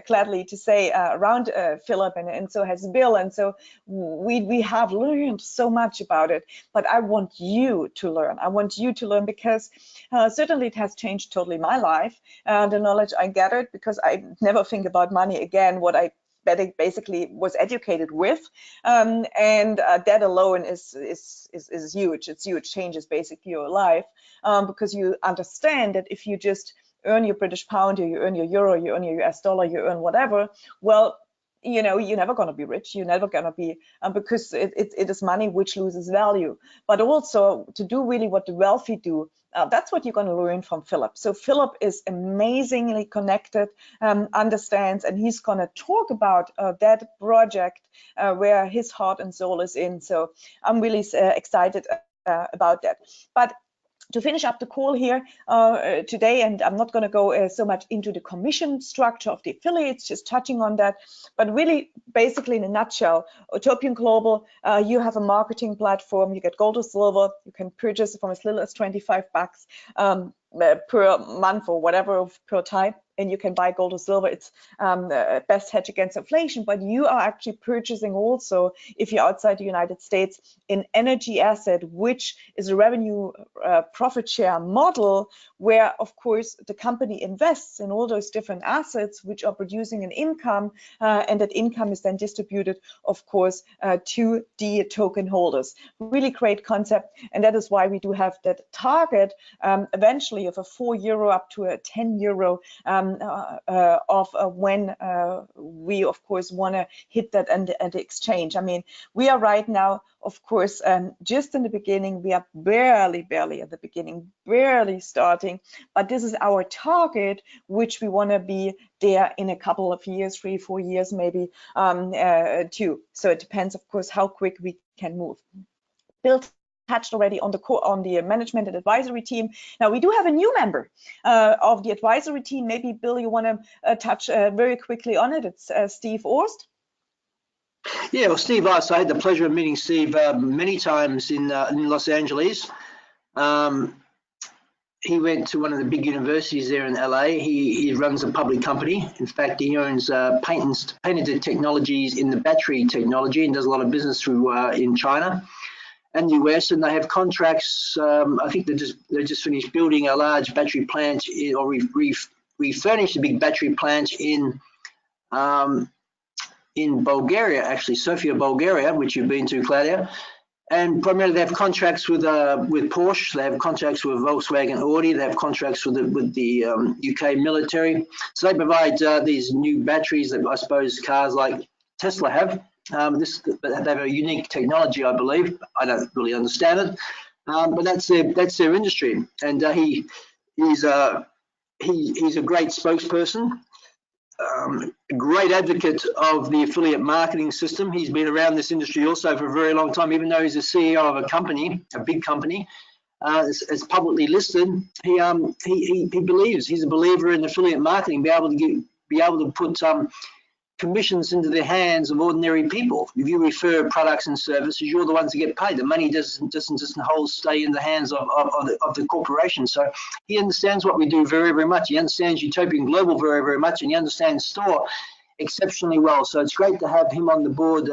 gladly to say, around Philip, and so has Bill, and so we have learned so much about it. But I want you to learn. I want you to learn, because certainly it has changed totally my life, the knowledge I gathered, because I never think about money again. What I basically was educated with, and that alone is huge. It's huge, changes basically your life, because you understand that if you just earn your British pound, or you earn your euro, you earn your US dollar, you earn whatever, well, you know, you're never going to be rich. You're never going to be, because it is money which loses value. But also to do really what the wealthy do, that's what you're going to learn from Philip. So Philip is amazingly connected, understands, and he's going to talk about that project where his heart and soul is in. So I'm really excited about that. But to finish up the call here today, and I'm not going to go so much into the commission structure of the affiliates, just touching on that, but really basically in a nutshell, Utopian Global, you have a marketing platform, you get gold or silver, you can purchase from as little as $25 per month or whatever per type. and you can buy gold or silver. It's best hedge against inflation, but you are actually purchasing also, if you're outside the United States, an energy asset, which is a revenue profit share model, where of course the company invests in all those different assets which are producing an income, and that income is then distributed, of course, to the token holders. Really great concept, and that is why we do have that target eventually of a €4 up to a €10 of when we of course want to hit that at the exchange. I mean, we are right now, of course, just in the beginning. We are barely at the beginning, barely starting, but this is our target, which we want to be there in a couple of years, 3-4 years maybe, too. So it depends, of course, how quick we can move. Bill touched already on the management and advisory team. Now we do have a new member of the advisory team. Maybe Bill, you want to touch very quickly on it. It's Steve Orst. Yeah, well, Steve Orst, I had the pleasure of meeting Steve many times in Los Angeles. He went to one of the big universities there in LA. He runs a public company. In fact, he owns patented technologies in the battery technology and does a lot of business through in China and the US. And they have contracts. I think they just finished building a large battery plant or refurnished a big battery plant in Bulgaria, actually, Sofia, Bulgaria, which you've been to, Claudia. And primarily they have contracts with Porsche, they have contracts with Volkswagen Audi, they have contracts with the UK military. So they provide these new batteries that I suppose cars like Tesla have. They have a unique technology, I believe. I don't really understand it, but that's their industry. And he's a great spokesperson. A great advocate of the affiliate marketing system. He's been around this industry also for a very long time, even though he's a CEO of a company, a big company, it's publicly listed. He believes, he's a believer in affiliate marketing, be able to put commissions into the hands of ordinary people. If you refer products and services, you're the ones that get paid. The money doesn't just stay in the hands of the corporation. So he understands what we do very, very much. He understands Utopian Global very, very much, and he understands STOR exceptionally well. So it's great to have him on the board.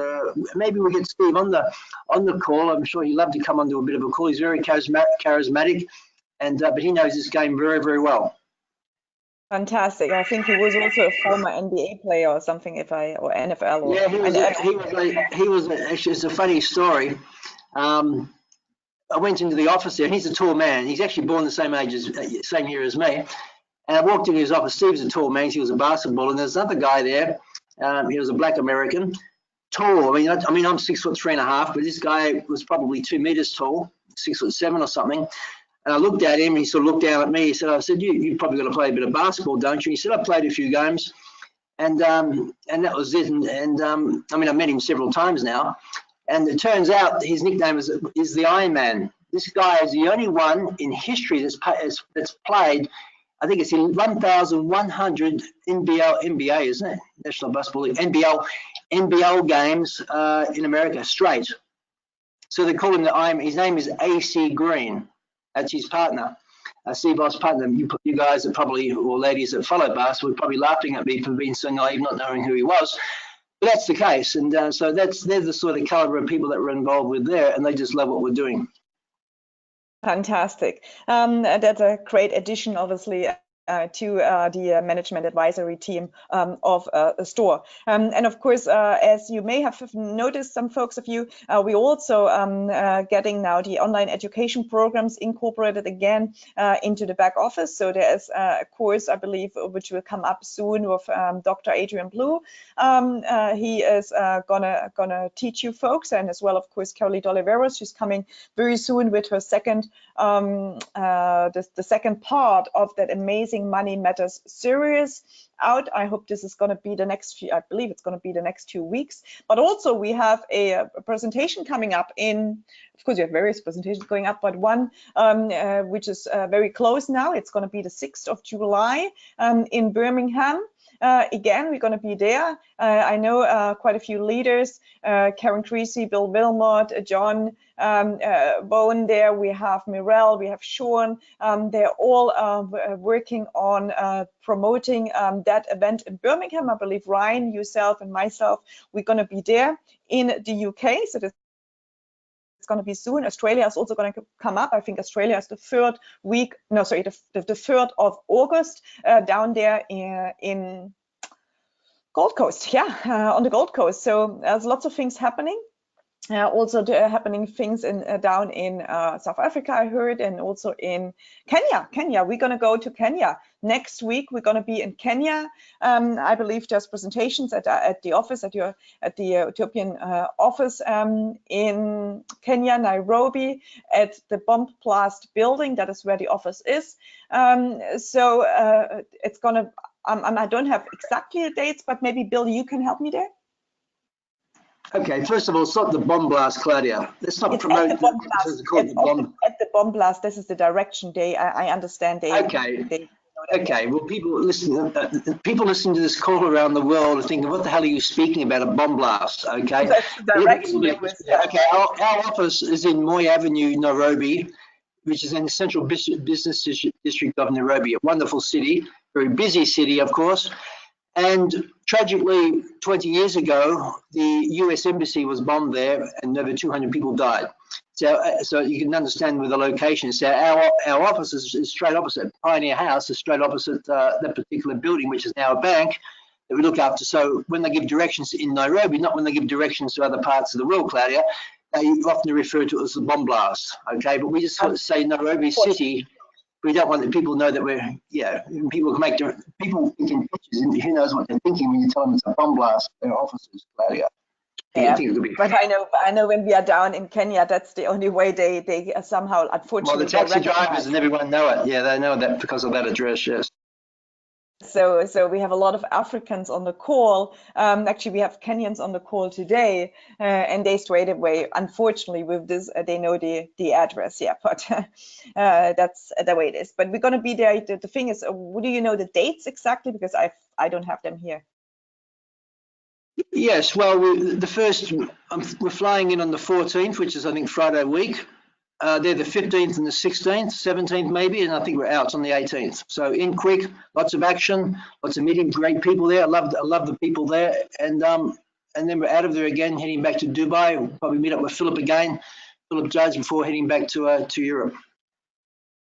Maybe we'll get Steve on the call. I'm sure he'd love to come onto a bit of a call. He's very charismatic, and but he knows this game very, very well. Fantastic. I think he was also a former NBA player or something, or NFL. Or, yeah, he was actually, it's a funny story. I went into the office there, and he's a tall man. He's actually born the same year as me. And I walked into his office. Steve's a tall man. He was a basketballer, and there's another guy there. He was a black American, tall. I mean, I'm 6'3.5", but this guy was probably 2 meters tall, 6'7" or something. And I looked at him, and he sort of looked down at me. He said, you probably got to play a bit of basketball, don't you? He said, I played a few games, and that was it. And I mean, I met him several times now, and it turns out his nickname is the Iron Man. This guy is the only one in history that's played, I think it's in 1,100 NBA, isn't it? National Basketball League, NBL games in America straight. So they call him the Iron Man. His name is AC Green. That's his partner, Steve Orst's partner. You guys are probably, or ladies that follow basketball, were probably laughing at me for being so naive, not knowing who he was. But that's the case, and so they're the sort of caliber of people that we're involved with there, and they just love what we're doing. Fantastic. That's a great addition, obviously, to the management advisory team of STOR. And of course, as you may have noticed, some folks of you, we also getting now the online education programs incorporated again into the back office. So there is a course, I believe, which will come up soon with Dr. Adrian Blue. He is gonna teach you folks, and as well, of course, Carolee D'Oliveros. She's coming very soon with her second, the second part of that amazing Money Matters series out. I hope this is going to be the next few, I believe it's going to be the next 2 weeks. But also we have a presentation coming up in, of course, you have various presentations going up, but one which is very close now. It's going to be the 6th of July in Birmingham. again, we're going to be there. I know quite a few leaders, Karen Creasy, Bill Wilmot, John Bowen there. We have Mirelle, we have Sean. They're all working on promoting that event in Birmingham. I believe Ryan, yourself, and myself, we're going to be there in the UK. So it's going to be soon. Australia is also going to come up. I think Australia is the 3rd week, no, sorry, the 3rd of August down there in Gold Coast, yeah, on the Gold Coast. So there's lots of things happening. Also happening things down in South Africa, I heard, and also in Kenya. We're going to go to Kenya next week. We're going to be in Kenya. I believe there's presentations at the office, at the Ethiopian office in Kenya, Nairobi, at the Bomb Blast building. That is where the office is. So it's going to. I don't have exactly the dates, but maybe Bill, you can help me there. Okay, first of all, stop the Bomb Blast, Claudia. Let's not promote at the Bomb Blast. This is the direction day. I understand. Okay. Well, people listening to this call around the world are thinking, "What the hell are you speaking about? A bomb blast?" Okay. That's the direction. Okay. Our office is in Moi Avenue, Nairobi, which is in the central business district of Nairobi. A wonderful city, very busy city, of course. And tragically, 20 years ago, the US embassy was bombed there and over 200 people died. So you can understand with the location. So our office is straight opposite Pioneer House, is straight opposite that particular building, which is now a bank that we look after. So when they give directions in Nairobi, not when they give directions to other parts of the world, Claudia, they often refer to it as the bomb blast. Okay, but we just sort of say Nairobi City. We don't want the people to know that we're, people can make people thinking pictures, and who knows what they're thinking when you tell them it's a bomb blast in their offices, Claudia. Yeah, but I know when we are down in Kenya, that's the only way they somehow, unfortunately. Well, the taxi drivers and everyone know it. Yeah, they know that because of that address, yes. So we have a lot of Africans on the call. Actually, we have Kenyans on the call today, and they straight away, unfortunately, with this, they know the address. Yeah, but that's the way it is. But we're going to be there. The thing is, do you know the dates exactly? Because I don't have them here. Yes, well, we're flying in on the 14th, which is I think Friday week. They're the 15th and the 16th, 17th maybe, and I think we're out on the 18th. So in quick, lots of action, lots of meetings, great people there. I love the people there, and then we're out of there again, heading back to Dubai. We'll probably meet up with Philip Judge, before heading back to Europe.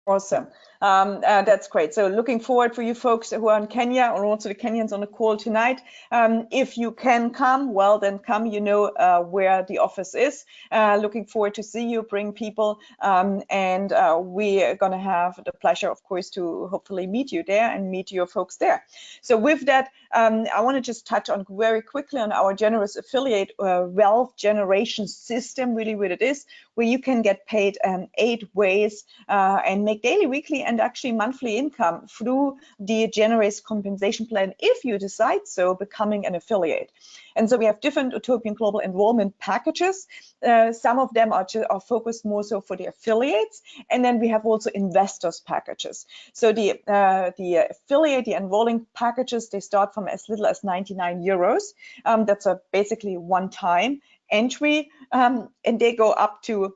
Awesome. That's great. So looking forward for you folks who are in Kenya, or also the Kenyans on the call tonight. If you can come, well, then come. You know where the office is. Looking forward to see you, bring people, and we are going to have the pleasure, of course, to hopefully meet you there and meet your folks there. So with that, I want to just touch on very quickly on our generous affiliate wealth generation system, really what it is, where you can get paid 8 ways and make daily, weekly, and actually monthly income through the Generous Compensation Plan, if you decide so, becoming an affiliate. And so we have different Utopian Global Enrollment packages. Some of them are focused more so for the affiliates, and then we have also investors packages. So the affiliate, the enrolling packages, they start from as little as 99 euros. That's a basically one-time entry, and they go up to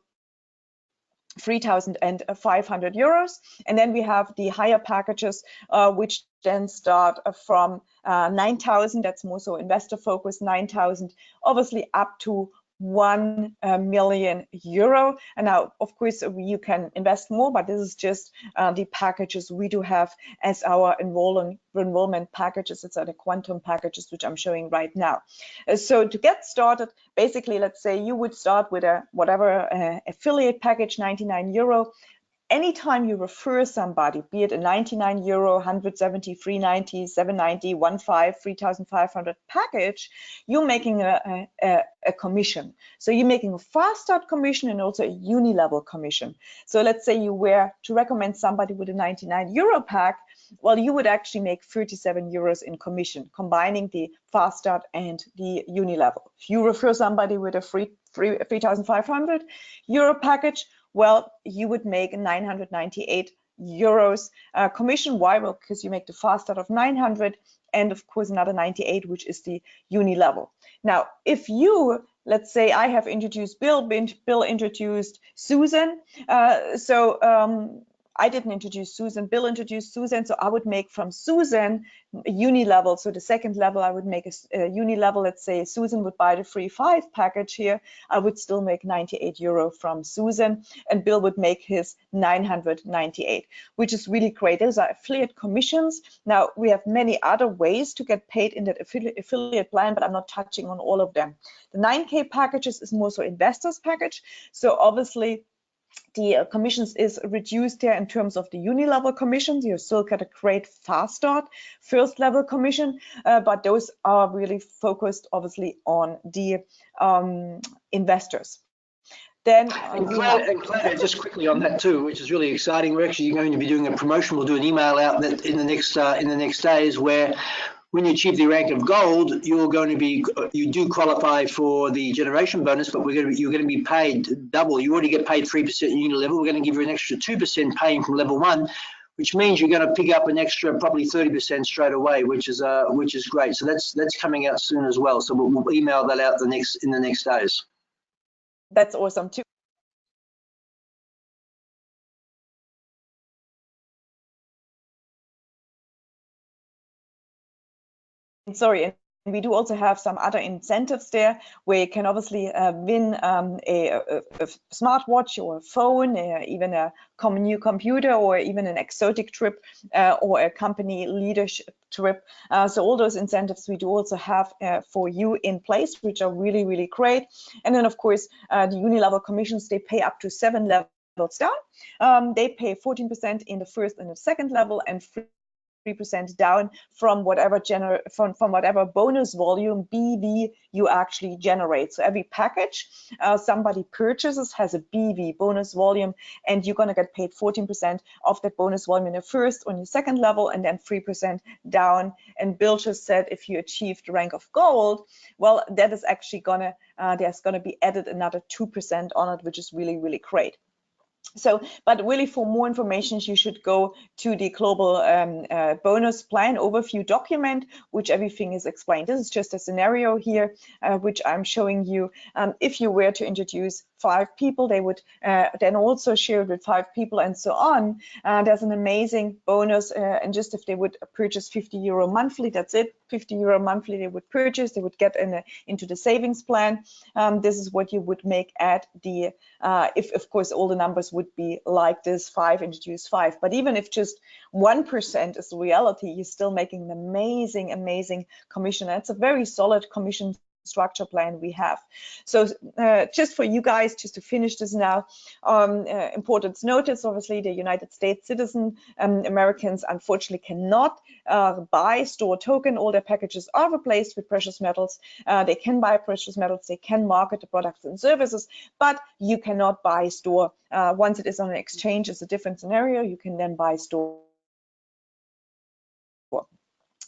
3,500 euros. And then we have the higher packages, which then start from 9,000. That's more so investor focused, 9,000, obviously up to 1 million euro. And now, of course, you can invest more, but this is just the packages we do have as our enrollment packages. It's the quantum packages, which I'm showing right now. So to get started, basically, let's say you would start with a whatever affiliate package, 99 euro. Anytime you refer somebody, be it a 99 euro, 170, 390, 790, 15, 3,500 package, you're making a commission. So you're making a fast start commission and also a uni-level commission. So let's say you were to recommend somebody with a 99 euro pack, well, you would actually make 37 euros in commission, combining the fast start and the uni level. If you refer somebody with a 3,500 euro package, well, you would make 998 euros commission. Why? Well, because you make the fast start of 900, and of course another 98, which is the uni level. Now, if you, let's say I have introduced Bill, Bill introduced Susan, I didn't introduce Susan, Bill introduced Susan, so I would make from Susan a uni level. So the second level, I would make a uni level. Let's say Susan would buy the free 5 package here. I would still make 98 euro from Susan, and Bill would make his 998, which is really great. Those are affiliate commissions. Now, we have many other ways to get paid in that affiliate plan, but I'm not touching on all of them. The 9K packages is more so investors package. So obviously, the commissions is reduced there in terms of the uni level commissions. You still get a great fast start first level commission, but those are really focused obviously on the investors. Then Claire, just quickly on that too, which is really exciting. We're actually going to be doing a promotion. We'll do an email out that in the next days, where when you achieve the rank of gold, you're going to be, you do qualify for the generation bonus, but you're going to be paid double. You already get paid 3% uni level. We're going to give you an extra 2% paying from level 1, which means you're going to pick up an extra probably 30% straight away, which is great. So that's coming out soon as well. So we'll email that out in the next days. That's awesome too. Sorry, and we do also have some other incentives there where you can obviously win a smartwatch or a phone, even a new computer, or even an exotic trip or a company leadership trip. So all those incentives we do also have for you in place, which are really, really great. And then of course, the uni level commissions, they pay up to 7 levels down. They pay 14% in the first and the second level, and 3% down from whatever from whatever bonus volume BV you actually generate. So every package somebody purchases has a BV, bonus volume, and you're going to get paid 14% of that bonus volume in the first or in the second level, and then 3% down. And Bill just said if you achieve the rank of gold, well, that is actually gonna there's going to be added another 2% on it, which is really, really great. So, but really for more information, you should go to the global bonus plan overview document, which everything is explained. This is just a scenario here, which I'm showing you. If you were to introduce 5 people, they would then also share it with 5 people and so on. There's an amazing bonus, and just if they would purchase 50 euro monthly, that's it. 50 euro monthly they would purchase, they would get into the savings plan. This is what you would make at the, if of course all the numbers would be like this, 5 introduce 5. But even if just 1% is the reality, you're still making an amazing, amazing commission. That's a very solid commission structure plan we have. So just for you guys, just to finish this now, important notice, obviously the United States citizen Americans unfortunately cannot buy store token. All their packages are replaced with precious metals. They can buy precious metals, they can market the products and services, but you cannot buy store. Once it is on an exchange, it's a different scenario. You can then buy store.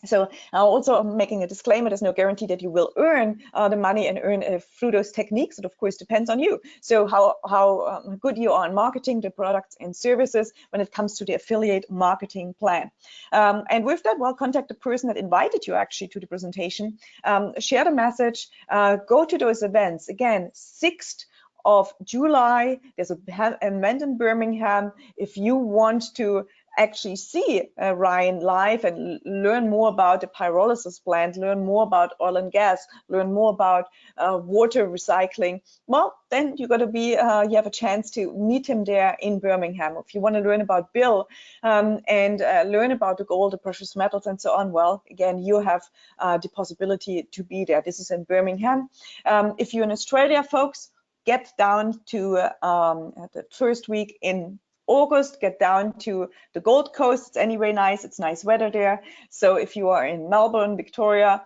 So also making a disclaimer, there's no guarantee that you will earn the money and earn through those techniques. It of course depends on you. So how good you are in marketing the products and services when it comes to the affiliate marketing plan. And with that, well, contact the person that invited you actually to the presentation, share the message, go to those events. Again, 6th of July, there's an event in Birmingham. If you want to actually see Ryan live and learn more about the pyrolysis plant, learn more about oil and gas, learn more about water recycling, well, then you're going to be, you have a chance to meet him there in Birmingham. If you want to learn about Bill and learn about the gold, the precious metals and so on, well, again, you have the possibility to be there. This is in Birmingham. If you're in Australia, folks, get down to the first week in August, get down to the Gold Coast. It's anyway nice, it's nice weather there. So if you are in Melbourne, Victoria,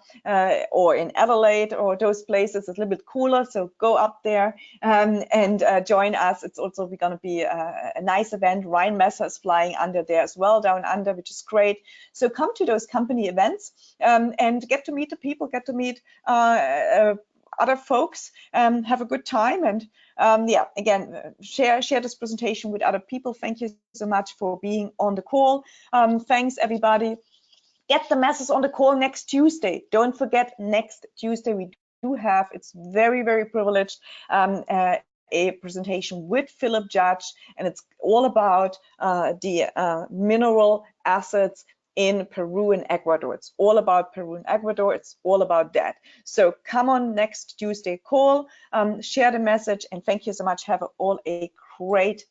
or in Adelaide or those places, it's a little bit cooler, so go up there and join us. It's also going to be a nice event. Ryan Messer is flying under there as well, down under, which is great. So come to those company events and get to meet the people, get to meet other folks. Have a good time, and yeah, again, share this presentation with other people. Thank you so much for being on the call. Thanks everybody. Get the masses on the call next Tuesday. Don't forget, next Tuesday we do have, it's very, very privileged, a presentation with Philip Judge, and it's all about the mineral assets in Peru and Ecuador. It's all about Peru and Ecuador. It's all about that. So come on next Tuesday call, share the message, and thank you so much. Have all a great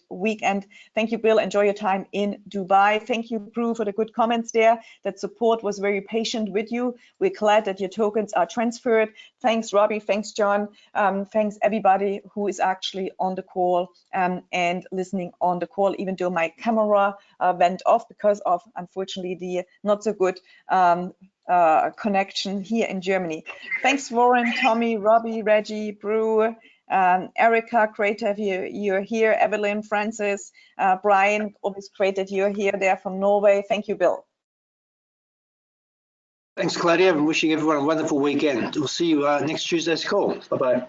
weekend. Thank you, Bill. Enjoy your time in Dubai. Thank you, Prue, for the good comments there. That support was very patient with you. We're glad that your tokens are transferred. Thanks, Robbie. Thanks, John. Thanks, everybody who is actually on the call and listening on the call, even though my camera went off because of, unfortunately, the not so good connection here in Germany. Thanks, Warren, Tommy, Robbie, Reggie, Brew, Erica, great to have you're here. Evelyn, Francis, Brian, always great that you're here there from Norway. Thank you, Bill. Thanks, Claudia. I'm wishing everyone a wonderful weekend. We'll see you next Tuesday's call. Bye-bye.